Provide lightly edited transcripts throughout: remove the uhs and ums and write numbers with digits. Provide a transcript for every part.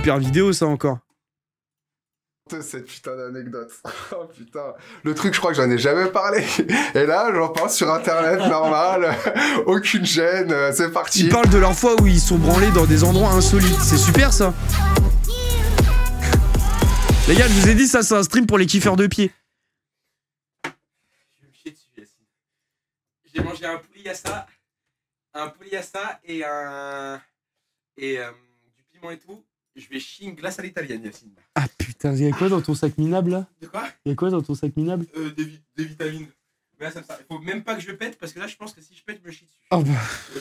super vidéo, ça, encore. Cette putain d'anecdote. Oh putain. Le truc, je crois que j'en ai jamais parlé. Et là, j'en parle sur internet, normal. Aucune gêne, c'est parti. Ils parlent de leur fois où ils sont branlés dans des endroits insolites. C'est super, ça. Les gars, je vous ai dit, ça, c'est un stream pour les kiffeurs de pied. Je vais me chier dessus, Yacine. J'ai mangé un pouliassa et du piment et tout. Je vais chier une glace à l'italienne, Yacine. Ah putain, il y a quoi dans ton sac minable, là? De quoi? Il y a quoi dans ton sac minable? Des vitamines. Mais là, ça me sert. Il faut même pas que je pète, parce que là, je pense que si je pète, je me chie dessus. Oh bah...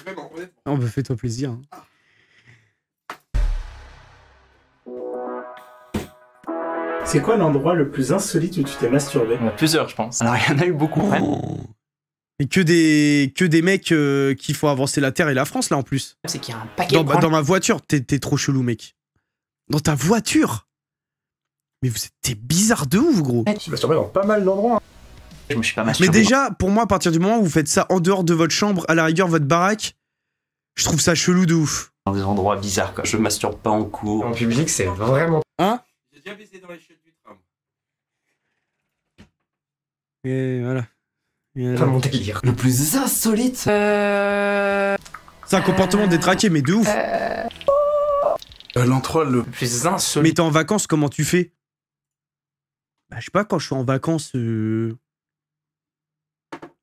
Vraiment, honnêtement. Oh bah, fais-toi plaisir. Hein. Ah. C'est quoi l'endroit le plus insolite où tu t'es masturbé? Il y en a plusieurs, je pense. Alors, il y en a eu beaucoup. Oh. Et que des mecs qui font avancer la Terre et la France, là, en plus. C'est qu'il y a un paquet Dans ma voiture, t'es trop chelou, mec. Dans ta voiture? Mais t'es bizarre de ouf, gros. Je me suis masturbé dans pas mal d'endroits. Je me suis pas Mais masturbé. déjà, pour moi, à partir du moment où vous faites ça en dehors de votre chambre, à la rigueur, votre baraque, je trouve ça chelou de ouf. Dans des endroits bizarres, quoi. Je masturbe pas en cours. En public, c'est vraiment... Hein? J'ai déjà baisé dans les chiottes du tram. Et voilà. pas mon délire. Le plus insolite. C'est un comportement détraqué, mais de ouf. L'endroit le... plus insolite. Mais t'es en vacances, comment tu fais? Bah, je sais pas, quand je suis en vacances,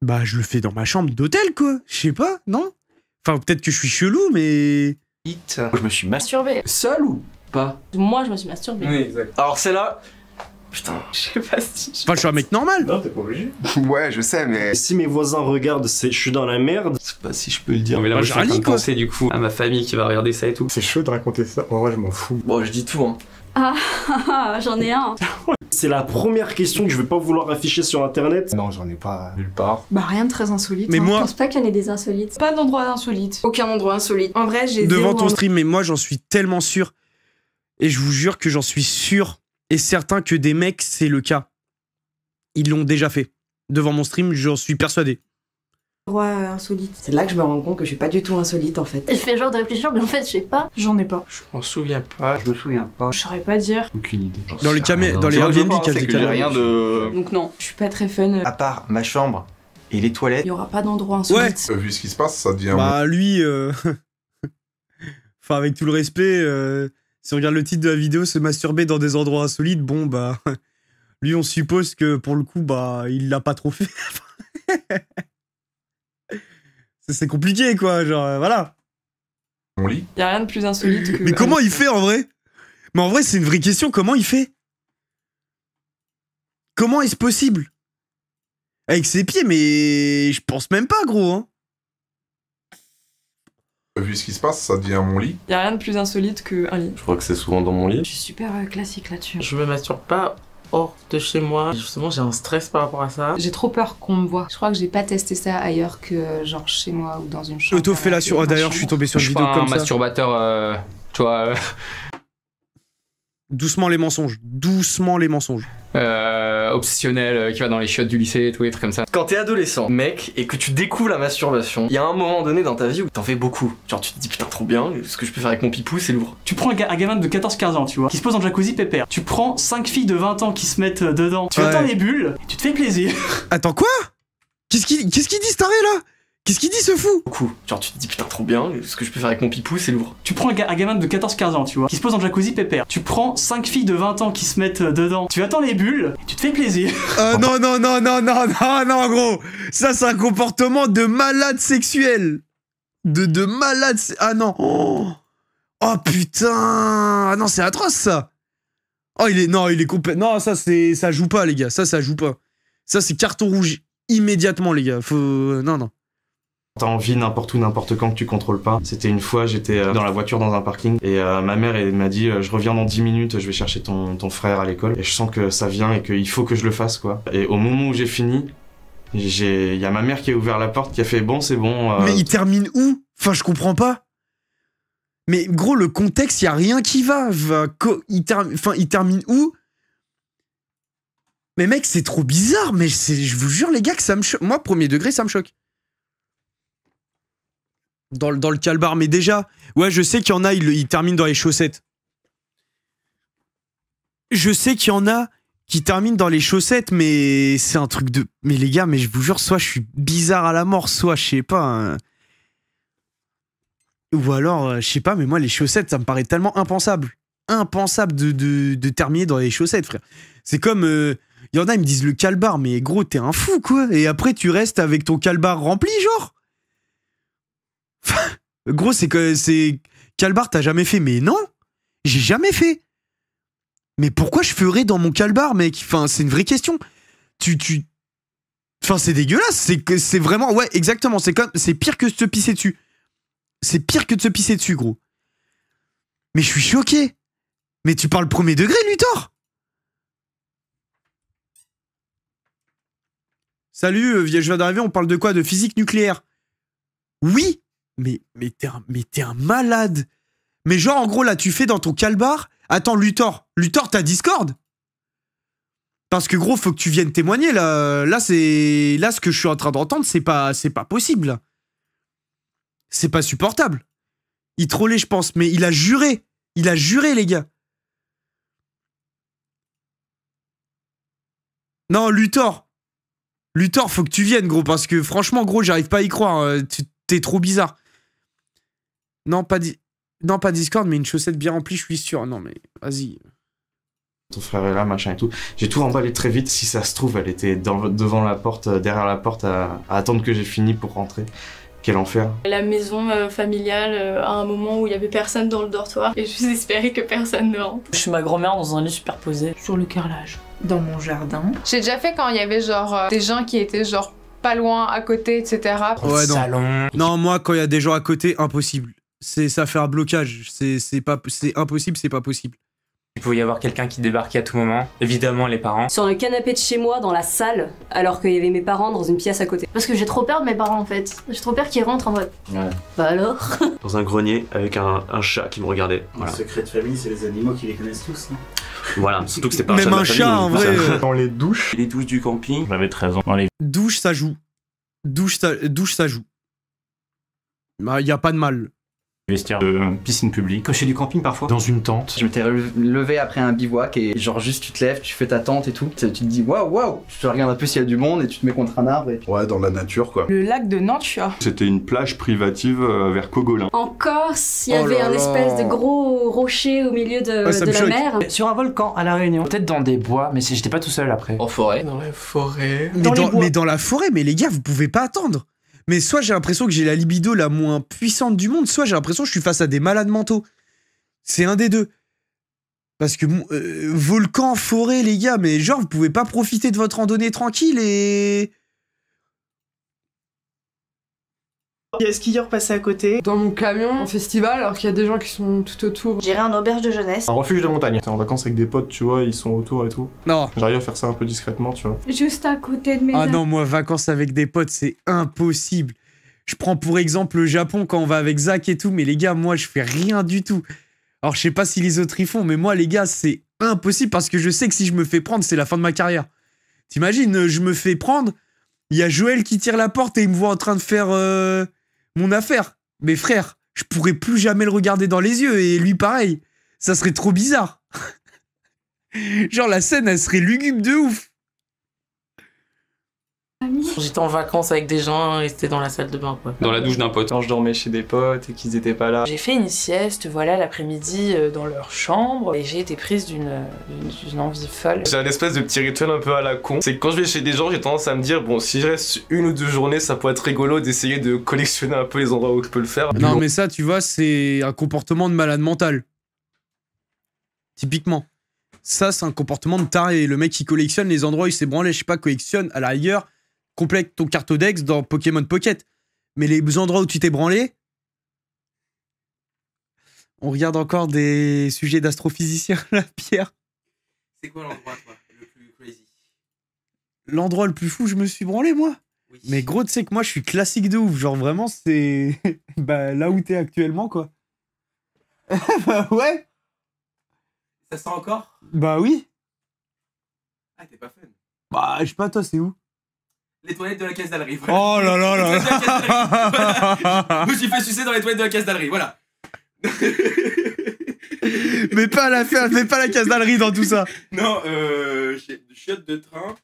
bah, je le fais dans ma chambre d'hôtel, quoi. Je sais pas, non? Enfin, peut-être que je suis chelou, mais... Je me suis masturbé. Seul ou pas? Moi, je me suis masturbée. Oui, exact. Alors, c'est là. Putain, je sais pas si. Enfin, je suis un mec normal. Non, t'es pas obligé. Ouais, je sais, mais... Si mes voisins regardent, je suis dans la merde. Je sais pas si je peux le dire. Non, mais là, Bah, moi, je suis en train de rallie, quoi. penser du coup à ma famille qui va regarder ça et tout. C'est chaud de raconter ça. En vrai, je m'en fous. Bon, je dis tout, hein. Ah, j'en ai un. C'est la première question que je vais pas vouloir afficher sur internet. Non, j'en ai pas nulle part. Bah rien de très insolite. Mais hein. moi- Je pense pas qu'il y en ait des insolites. Pas d'endroit insolite. Aucun endroit insolite. En vrai, j'ai Devant zéro ton stream, mais moi, j'en suis tellement sûr. Et je vous jure que j'en suis sûr et certain que des mecs, c'est le cas. Ils l'ont déjà fait. Devant mon stream, j'en suis persuadé. endroit insolite. C'est là que je me rends compte que je suis pas du tout insolite en fait. Je fais genre de réfléchir, mais en fait, je sais pas. J'en ai pas. Je m'en souviens pas. Je me souviens pas. Je saurais pas dire. Aucune idée. Dans les Airbnb, qu'il y a des caméras. rien de. Donc non, je suis pas très fun. À part ma chambre et les toilettes. Il y aura pas d'endroit insolite. Vu ce qui se passe, ça devient... Bah, lui... Enfin, avec tout le respect, si on regarde le titre de la vidéo, se masturber dans des endroits insolites, bon, bah... Lui, on suppose que, pour le coup, bah, il l'a pas trop fait. C'est compliqué, quoi, genre, voilà. Mon lit. Y a rien de plus insolite que... Mais comment il fait, en vrai? Mais en vrai, c'est une vraie question, comment il fait? Comment est-ce possible? Avec ses pieds, mais je pense même pas, gros, hein. Vu ce qui se passe, ça devient mon lit. Y a rien de plus insolite qu'un lit. Je crois que c'est souvent dans mon lit. Je suis super classique là-dessus. Je me masturbe pas hors de chez moi. Justement, j'ai un stress par rapport à ça. J'ai trop peur qu'on me voit. Je crois que j'ai pas testé ça ailleurs que genre chez moi ou dans une chambre. Autofellation. Oh, d'ailleurs, je suis tombé sur Je une suis vidéo pas comme un ça. masturbateur, tu vois, Doucement les mensonges. Doucement les mensonges. obsessionnel, qui va dans les chiottes du lycée et tout, des trucs comme ça. Quand t'es adolescent, mec, et que tu découvres la masturbation, il y a un moment donné dans ta vie où t'en fais beaucoup. Genre tu te dis putain trop bien, ce que je peux faire avec mon pipou c'est lourd. Tu prends un gamin de 14-15 ans, tu vois, qui se pose en jacuzzi pépère. Tu prends 5 filles de 20 ans qui se mettent dedans. Tu attends les bulles, et tu te fais plaisir. Attends, quoi? Qu'est-ce qu'il dit, ce taré, là? Qu'est-ce qu'il dit, ce fou? Beaucoup. Genre tu te dis putain trop bien, ce que je peux faire avec mon pipou c'est lourd. Tu prends un gamin de 14-15 ans, tu vois, qui se pose en jacuzzi pépère. Tu prends 5 filles de 20 ans qui se mettent dedans. Tu attends les bulles, et tu te fais plaisir. Non, gros. Ça, c'est un comportement de malade sexuel. De malade... Ah non. Oh, putain. Ah non, c'est atroce, ça. Oh, il est complètement... Non, ça joue pas, les gars. Ça joue pas. Ça, c'est carton rouge immédiatement, les gars. Faut... Non. T'as envie n'importe où, n'importe quand que tu contrôles pas. C'était une fois, j'étais dans la voiture dans un parking et ma mère elle m'a dit je reviens dans 10 minutes, je vais chercher ton frère à l'école. Et je sens que ça vient et qu'il faut que je le fasse quoi. Et au moment où j'ai fini, il y a ma mère qui a ouvert la porte, qui a fait bon c'est bon. Mais il termine où? Enfin, je comprends pas. Mais gros, le contexte, y a rien qui va. Il termine où? Mais mec, c'est trop bizarre. Mais je vous jure les gars que ça me choque. Moi, premier degré, ça me choque. Dans le calbar, mais déjà, ouais, je sais qu'il y en a, ils terminent dans les chaussettes. Je sais qu'il y en a qui terminent dans les chaussettes, mais c'est un truc de... Mais les gars, mais je vous jure, soit je suis bizarre à la mort, soit je sais pas... hein. Ou alors, je sais pas, mais moi, les chaussettes, ça me paraît tellement impensable. Impensable de terminer dans les chaussettes, frère. C'est comme... y en a, ils me disent le calbar, mais gros, t'es un fou, quoi. Et après, tu restes avec ton calbar rempli, genre. Gros, c'est calbar, t'as jamais fait. Mais non, j'ai jamais fait. Mais pourquoi je ferais dans mon calbar, mec? Enfin, c'est une vraie question. Enfin, c'est dégueulasse. C'est vraiment... Ouais, exactement. C'est pire que de se pisser dessus. C'est pire que de se pisser dessus, gros. Mais je suis choqué. Mais tu parles premier degré, Luthor? Salut, je viens d'arriver, on parle de quoi? De physique nucléaire. Oui, mais t'es un malade. Mais genre, en gros, là, tu fais dans ton calbar... Attends, Luthor, t'as Discord? Parce que gros, faut que tu viennes témoigner, là. Là, ce que je suis en train d'entendre, c'est pas possible, là. C'est pas supportable. Il trollait, je pense, mais il a juré. Il a juré, les gars. Non, Luthor, faut que tu viennes, gros, parce que franchement, gros, j'arrive pas à y croire. T'es trop bizarre. Non, pas Discord, mais une chaussette bien remplie, je suis sûr. Non, mais vas-y. Ton frère est là, machin et tout. J'ai tout emballé très vite. Si ça se trouve, elle était devant la porte, derrière la porte, à attendre que j'ai fini pour rentrer. Quel enfer. La maison familiale, à un moment où il y avait personne dans le dortoir, et je espérais que personne ne rentre. Je suis ma grand-mère dans un lit superposé sur le carrelage. Dans mon jardin. J'ai déjà fait quand il y avait genre des gens qui étaient genre pas loin, à côté, etc. Ouais, non. Salon. Non, moi, quand il y a des gens à côté, impossible. Ça fait un blocage. C'est impossible, c'est pas possible. Il pouvait y avoir quelqu'un qui débarquait à tout moment. Évidemment, les parents. Sur le canapé de chez moi, dans la salle, alors qu'il y avait mes parents dans une pièce à côté. Parce que j'ai trop peur de mes parents en fait. J'ai trop peur qu'ils rentrent en mode. Ouais. Bah alors. Dans un grenier avec un chat qui me regardait. Voilà. Le secret de famille, c'est les animaux qui les connaissent tous. Non voilà, surtout que c'était pas un Même chat. Un chat, en vrai. Dans les douches. Les douches du camping. J'avais 13 ans. Dans les Douche, ça joue. Douche, ça joue. Bah, y a pas de mal. vestiaires de piscine publique. Cocher du camping parfois. Dans une tente. Je m'étais levé après un bivouac et genre juste tu te lèves, tu fais ta tente et tout. Tu te dis waouh, tu regardes un peu s'il y a du monde et tu te mets contre un arbre. Et... Ouais, dans la nature quoi. Le lac de Nantua. C'était une plage privative vers Cogolin. En Corse, il y avait un espèce de gros rocher au milieu de la mer. Sur un volcan à La Réunion. Peut-être dans des bois, mais j'étais pas tout seul après. En forêt. Dans la forêt. Mais dans la forêt, mais les gars, vous pouvez pas attendre. Mais soit j'ai l'impression que j'ai la libido la moins puissante du monde, soit j'ai l'impression que je suis face à des malades mentaux. C'est un des deux. Parce que volcan, forêt, les gars, mais genre, vous pouvez pas profiter de votre randonnée tranquille et... Il y a un skieur passé à côté. Dans mon camion, en festival, alors qu'il y a des gens qui sont tout autour. J'irai en auberge de jeunesse. Un refuge de montagne. T'es en vacances avec des potes, tu vois, ils sont autour et tout. Non. J'arrive à faire ça un peu discrètement, tu vois. Juste à côté de mes... Ah non, moi, vacances avec des potes, c'est impossible. Je prends pour exemple le Japon quand on va avec Zach et tout, mais les gars, moi, je fais rien du tout. Alors, je sais pas si les autres y font, mais moi, les gars, c'est impossible parce que je sais que si je me fais prendre, c'est la fin de ma carrière. T'imagines, je me fais prendre, il y a Joël qui tire la porte et il me voit en train de faire mon affaire. Mais frère, je pourrais plus jamais le regarder dans les yeux et lui pareil. Ça serait trop bizarre. Genre, la scène, elle serait lugubre de ouf. J'étais en vacances avec des gens et c'était dans la salle de bain quoi. Dans la douche d'un pote. Quand je dormais chez des potes et qu'ils étaient pas là. J'ai fait une sieste, voilà, l'après-midi dans leur chambre et j'ai été prise d'une envie folle. J'ai un espèce de petit rituel un peu à la con. C'est que quand je vais chez des gens, j'ai tendance à me dire, bon, si je reste 1 ou 2 journées, ça pourrait être rigolo d'essayer de collectionner un peu les endroits où je peux le faire. Non, mais ça, tu vois, c'est un comportement de malade mental. Typiquement. Ça, c'est un comportement de taré. Le mec qui collectionne les endroits où il s'est branlé, je sais pas, collectionne à la rigueur. Complète ton cartodex dans Pokémon Pocket. Mais les endroits où tu t'es branlé... On regarde encore des sujets d'astrophysiciens, là, Pierre. C'est quoi l'endroit, toi, le plus crazy? L'endroit le plus fou, je me suis branlé, moi. Oui. Mais gros, tu sais que moi, je suis classique de ouf. Genre, vraiment, c'est... bah, là où t'es actuellement, quoi. Bah, ouais. Ça sent encore? Bah, oui. Ah, t'es pas fun. Bah, je sais pas, toi, c'est où? Les toilettes de la caisse d'Allery. Voilà. Oh là là là. Voilà. Je me suis fait sucer dans les toilettes de la caisse d'Allery, voilà. Mais pas la casse-dallerie dans tout ça. Non, chiottes de train.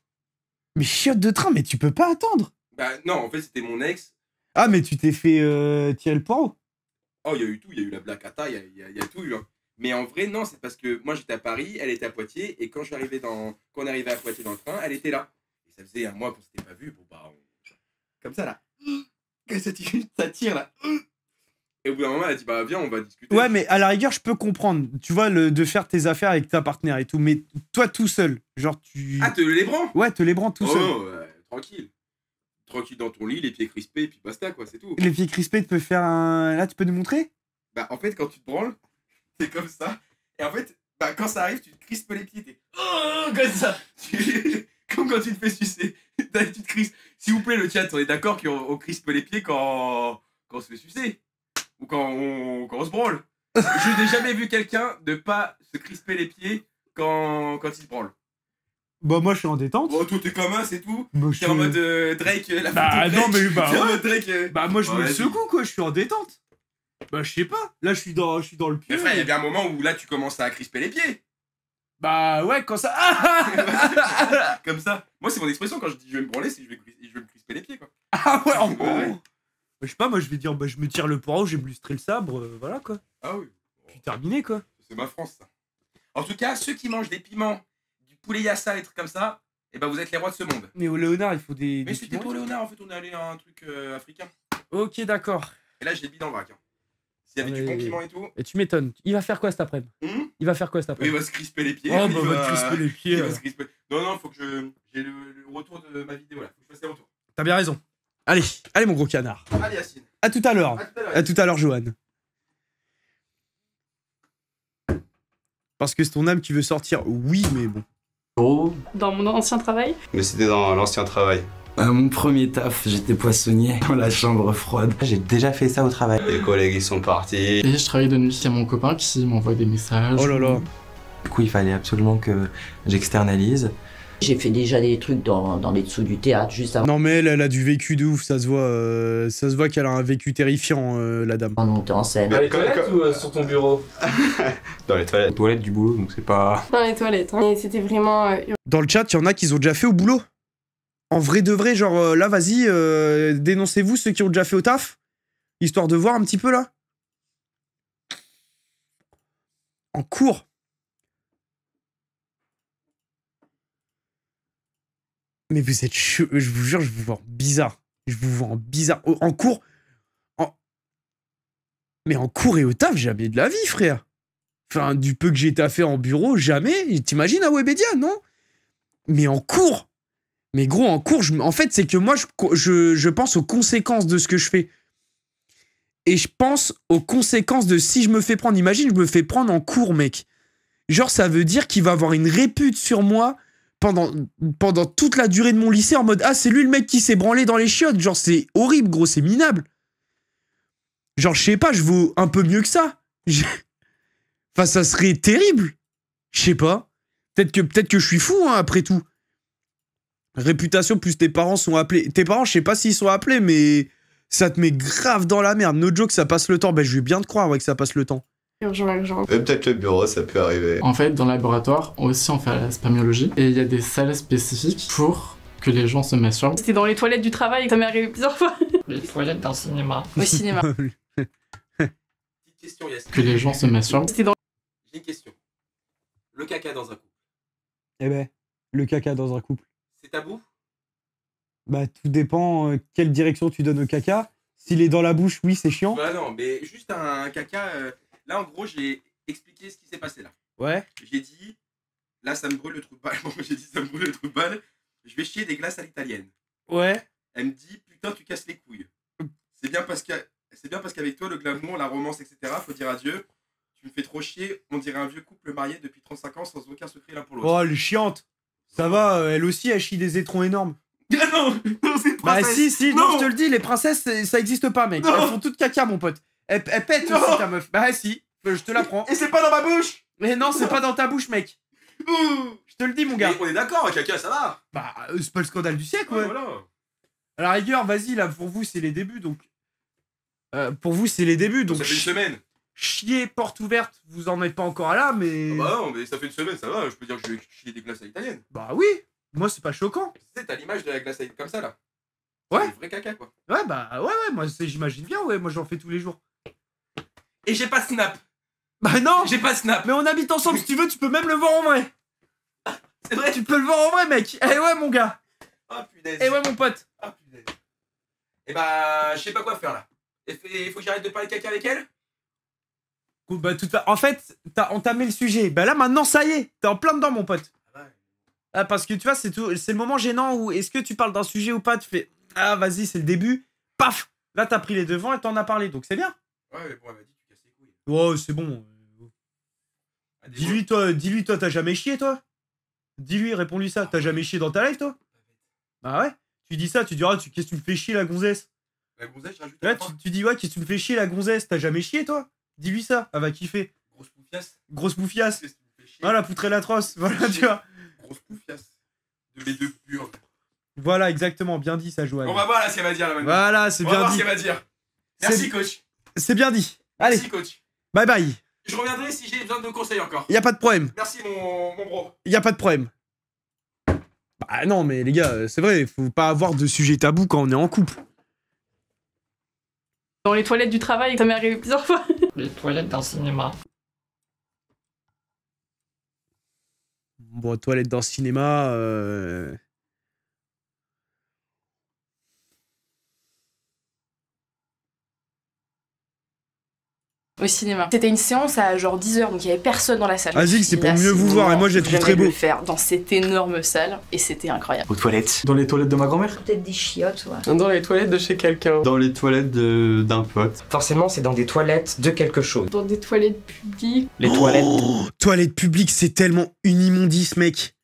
Mais chiottes de train, mais tu peux pas attendre. Bah non, en fait, c'était mon ex. Ah, mais tu t'es fait tirer le poireau. Oh, il y a eu tout, il y a eu la blacata, il y a tout eu. Hein. Mais en vrai, non, c'est parce que moi j'étais à Paris, elle était à Poitiers, et quand on arrivait à Poitiers dans le train, elle était là. Et ça faisait un mois qu'on s'était pas vu, bon bah, comme ça là. Ça tire là. Et au bout d'un moment, elle a dit, bah viens, on va discuter. Ouais, mais à la rigueur, je peux comprendre, tu vois, de faire tes affaires avec ta partenaire et tout, mais toi tout seul, genre tu... Ah, te les branles? Ouais, te les branles tout seul. Oh, ouais, tranquille. Tranquille dans ton lit, les pieds crispés, et puis basta, quoi, c'est tout. Les pieds crispés, tu peux faire un... Là, tu peux nous montrer? Bah, en fait, quand tu te branles, t'es comme ça. Et en fait, bah, quand ça arrive, tu te crispes les pieds, t'es... Oh, comme ça. Comme quand tu te fais sucer. Tu te crispes. S'il vous plaît, le chat, on est d'accord qu'on crispe les pieds quand on se fait sucer. Ou quand on se branle. Je n'ai jamais vu quelqu'un de pas se crisper les pieds quand il se branle. Bah moi je suis en détente. Bon, toi t'es comme un, c'est tout. Bah, t'es en mode Drake, la bah photo non Drake. mais bah T'es en ouais. mode Drake. Bah moi je me vas-y. secoue quoi, je suis en détente. Bah je sais pas, là je suis dans le pied. Mais frère, il y a bien un moment où là tu commences à crisper les pieds. Bah ouais, quand ça... Comme ça. Moi c'est mon expression quand je dis je vais me branler, c'est je vais me crisper les pieds quoi. Ah ouais, en gros. Ouais. Je sais pas, moi je vais dire, bah je me tire le poireau, j'ai blustré le sabre, voilà quoi. Ah oui. Puis terminé quoi. C'est ma France ça. En tout cas, ceux qui mangent des piments, du poulet yassa, des trucs comme ça, et bah vous êtes les rois de ce monde. Mais au Léonard, il faut des... Mais c'était pas au Léonard, en fait, on est allé à un truc africain. Ok, d'accord. Et là, j'ai mis dans le vrac. Hein. S'il y avait du bon piment et tout. Et tu m'étonnes. Il va faire quoi cet après-midi? Il va faire quoi cet Il après-midi? va se crisper les pieds. Oh, bah, il va te crisper les pieds. Il va se crisper. Non, faut que j'ai le retour de ma vidéo là. Faut que je fasse les retours. T'as bien raison. Allez, mon gros canard. Allez, Yacine. À tout à l'heure. À tout à l'heure, Johan. Parce que c'est ton âme qui veut sortir. Oui, mais bon. Oh. Dans mon ancien travail. Mais c'était dans l'ancien travail. Mon premier taf, j'étais poissonnier dans la chambre froide. J'ai déjà fait ça au travail. Les collègues ils sont partis. Et je travaillais de nuit. Il y a mon copain qui m'envoie des messages. Oh là là. Du coup il fallait absolument que j'externalise. J'ai fait déjà des trucs dans les dessous du théâtre juste avant. Non mais elle a du vécu de ouf, ça se voit qu'elle a un vécu terrifiant, la dame. On montait en scène. Dans les toilettes ou sur ton bureau? Dans les toilettes. Toilettes du boulot, donc c'est pas... Dans les toilettes. Hein. Et c'était vraiment... Dans le chat, il y en a qui ont déjà fait au boulot. En vrai de vrai, genre là, vas-y, dénoncez-vous ceux qui ont déjà fait au taf. Histoire de voir un petit peu là. En cours. Mais vous êtes je vous jure, je vous vois bizarre. Je vous vois bizarre. En cours. Mais en cours et au taf, jamais de la vie, frère. Enfin, du peu que j'ai taffé en bureau, jamais. T'imagines à Webedia, non? Mais en cours. Mais gros, en cours, en fait, c'est que moi, je pense aux conséquences de ce que je fais. Et je pense aux conséquences de si je me fais prendre. Imagine, je me fais prendre en cours, mec. Genre, ça veut dire qu'il va avoir une répute sur moi pendant toute la durée de mon lycée en mode « Ah, c'est lui le mec qui s'est branlé dans les chiottes ». Genre, c'est horrible, gros, c'est minable. Genre, je sais pas, je vaux un peu mieux que ça. Enfin, ça serait terrible. Je sais pas. Peut-être que je suis fou, hein, après tout. Réputation plus tes parents sont appelés. Tes parents, je sais pas s'ils sont appelés, mais ça te met grave dans la merde. No joke, ça passe le temps. Ben, je vais bien te croire, ouais, que ça passe le temps. Urgent. Peut-être le bureau, ça peut arriver. En fait, dans le laboratoire, aussi on fait la spermiologie. Et il y a des salles spécifiques pour que les gens se masturbent. C'était dans les toilettes du travail, ça m'est arrivé plusieurs fois. Les toilettes d'un cinéma. Au cinéma. Petite question, Yacine. Que les gens se masturbent. J'ai une question. Le caca dans un couple. Eh ben, le caca dans un couple. C'est tabou? Bah, tout dépend quelle direction tu donnes au caca. S'il est dans la bouche, oui, c'est chiant. Bah non, mais juste un caca... Là, en gros, j'ai expliqué ce qui s'est passé là. Ouais. J'ai dit... Là, ça me brûle le trou de balle. Bon, j'ai dit, ça me brûle le trou de balle. Je vais chier des glaces à l'italienne. Ouais. Elle me dit, putain, tu casses les couilles. C'est bien parce qu'avec toi, le glamour, la romance, etc., faut dire adieu. Tu me fais trop chier. On dirait un vieux couple marié depuis 35 ans sans aucun secret l'un pour l'autre. Oh, elle est chiante. Ça va, elle aussi, elle chie des étrons énormes. Ah non, c'est une Bah princesse. si, non, je te le dis, les princesses, ça existe pas, mec. Non. Elles font toutes caca, mon pote. Elles pètent Non. aussi, ta meuf. Bah si, je te l'apprends. Et c'est pas dans ma bouche. Mais non, c'est pas dans ta bouche, mec. Je te le dis, mon gars. Mais on est d'accord, caca, ça va. Bah, c'est pas le scandale du siècle, ouais. Voilà. À la rigueur, vas-y, là, pour vous, c'est les débuts, donc... pour vous, c'est les débuts, donc... Ça fait une semaine. Chier, porte ouverte, vous en êtes pas encore là, mais... Ah bah non, mais ça fait une semaine, ça va, je peux dire que je vais chier des glaces à l'italienne. Bah oui, moi c'est pas choquant. Tu sais, t'as l'image de la glace à comme ça, là. Ouais. C'est vrai caca, quoi. Ouais, bah ouais, moi j'imagine bien, ouais, moi j'en fais tous les jours. Et j'ai pas Snap. Bah non. J'ai pas Snap. Mais on habite ensemble, si tu veux, tu peux même le voir en vrai. C'est vrai. Tu peux le voir en vrai, mec. Eh ouais, mon gars. Oh punaise. Eh ouais, mon pote. Ah punaise. Et bah, je sais pas quoi faire, là. Il faut que j'arrête de parler caca avec elle. Bah, en fait, t'as entamé le sujet. Bah là, maintenant, ça y est. T'es en plein dedans, mon pote. Ah, parce que tu vois, c'est le moment gênant où est-ce que tu parles d'un sujet ou pas, tu fais ah, vas-y, c'est le début. Paf. Là, t'as pris les devants et t'en as parlé, donc c'est bien. Ouais, mais bon, elle m'a dit tu casses les couilles. Ouais, c'est bon. Dis-lui, toi, t'as jamais chié, toi? Dis-lui, réponds-lui ça. T'as jamais chié dans ta life, toi? Bah ouais. Tu dis ça, tu diras, qu'est-ce que tu me fais chier, la gonzesse? La gonzesse, je rajoute. Là, tu dis, ouais, qu'est-ce que tu me fais chier, la gonzesse? T'as jamais chié, toi? Dis-lui ça, elle va kiffer. Grosse poufiasse. Grosse poufiasse. Ah, la poutrelle atroce. Voilà, tu vois. Grosse poufiasse. De mes deux purs. Voilà, exactement. Bien dit, ça, Joël. On va voir là ce qu'elle va dire, là, maintenant. Voilà, c'est bien dit. On va voir ce qu'elle va dire. Merci, coach. C'est bien dit. Allez. Merci, coach. Bye bye. Je reviendrai si j'ai besoin de conseils encore. Y a pas de problème. Merci, mon bro. Y a pas de problème. Bah non, mais les gars, c'est vrai, faut pas avoir de sujet tabou quand on est en couple. Dans les toilettes du travail, ça m'est arrivé plusieurs fois. Les toilettes d'un cinéma. Bon, toilettes dans le cinéma... Au cinéma. C'était une séance à genre 10h, donc il y avait personne dans la salle. Vas-y, c'est pour mieux vous voir, et moi je les trouve très beaux. Le faire dans cette énorme salle, et c'était incroyable. Aux toilettes. Dans les toilettes de ma grand-mère? Peut-être des chiottes, ouais. Dans les toilettes de chez quelqu'un. Dans les toilettes d'un pote. Forcément, c'est dans des toilettes de quelque chose. Dans des toilettes publiques. Les toilettes. Toilettes publiques, c'est tellement une immondice, mec.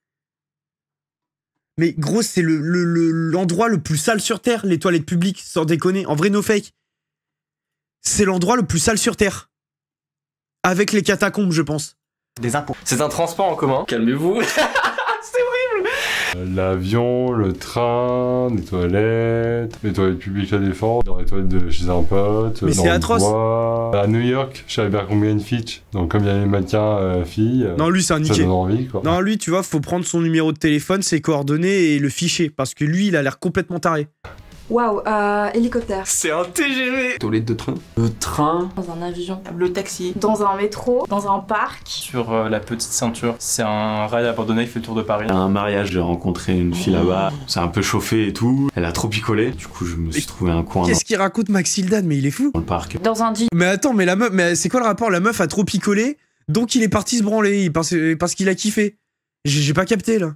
Mais gros, c'est l'endroit le plus sale sur Terre, les toilettes publiques, sans déconner. En vrai, no fake. C'est l'endroit le plus sale sur Terre. Avec les catacombes, je pense. Des impôts. C'est un transport en commun. Calmez-vous. C'est horrible. L'avion, le train, les toilettes publiques La Défense, dans les toilettes de chez un pote, mais dans c'est le atroce. bois. À New York, chez Abercrombie & Fitch. Donc comme il y a les mannequins filles, non, lui, c'est un niqué. Ça donne envie, quoi. Non, lui, tu vois, faut prendre son numéro de téléphone, ses coordonnées et le fichier. Parce que lui, il a l'air complètement taré. Waouh, hélicoptère. C'est un TGV. Toilette de train. Le train. Dans un avion. Le taxi. Dans un métro. Dans un parc. Sur la petite ceinture. C'est un rail abandonné qui fait le tour de Paris. À un mariage, j'ai rencontré une fille là-bas. C'est un peu chauffé et tout. Elle a trop picolé. Du coup, je me suis trouvé un coin Qu'est-ce qu'il raconte, Maxildan? Mais il est fou. dans le parc. Dans un dîner. Mais attends, mais la meuf, mais c'est quoi le rapport? La meuf a trop picolé, donc il est parti se branler parce qu'il a kiffé. J'ai pas capté, là.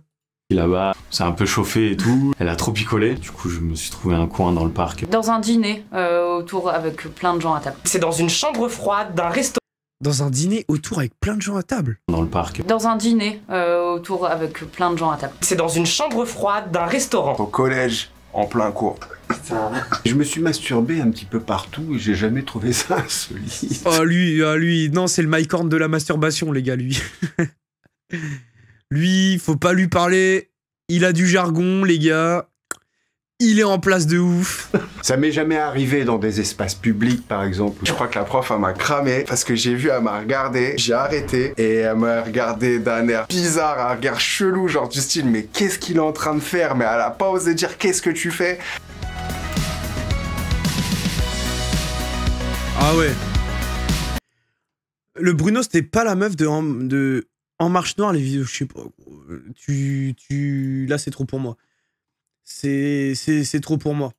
Là-bas, c'est un peu chauffé et tout. Elle a trop picolé. Du coup, je me suis trouvé un coin dans le parc. Dans un dîner, autour avec plein de gens à table. C'est dans une chambre froide d'un restaurant. Dans un dîner autour avec plein de gens à table. Dans le parc. Dans un dîner, autour avec plein de gens à table. C'est dans une chambre froide d'un restaurant. Au collège, en plein cours. Je me suis masturbé un petit peu partout et j'ai jamais trouvé ça insolite. Oh, lui, non, c'est le Mike Horn de la masturbation, les gars, lui. Lui, faut pas lui parler. Il a du jargon, les gars. Il est en place de ouf. Ça m'est jamais arrivé dans des espaces publics, par exemple. Je crois que la prof, elle m'a cramé parce que j'ai vu, elle m'a regardé, j'ai arrêté et elle m'a regardé d'un air bizarre, un regard chelou, genre du style, mais qu'est-ce qu'il est en train de faire? Mais elle a pas osé dire qu'est-ce que tu fais? Ah ouais. Le Bruno, c'était pas la meuf de En Marche Noire, les vidéos, je sais pas. Là, c'est trop pour moi. C'est trop pour moi.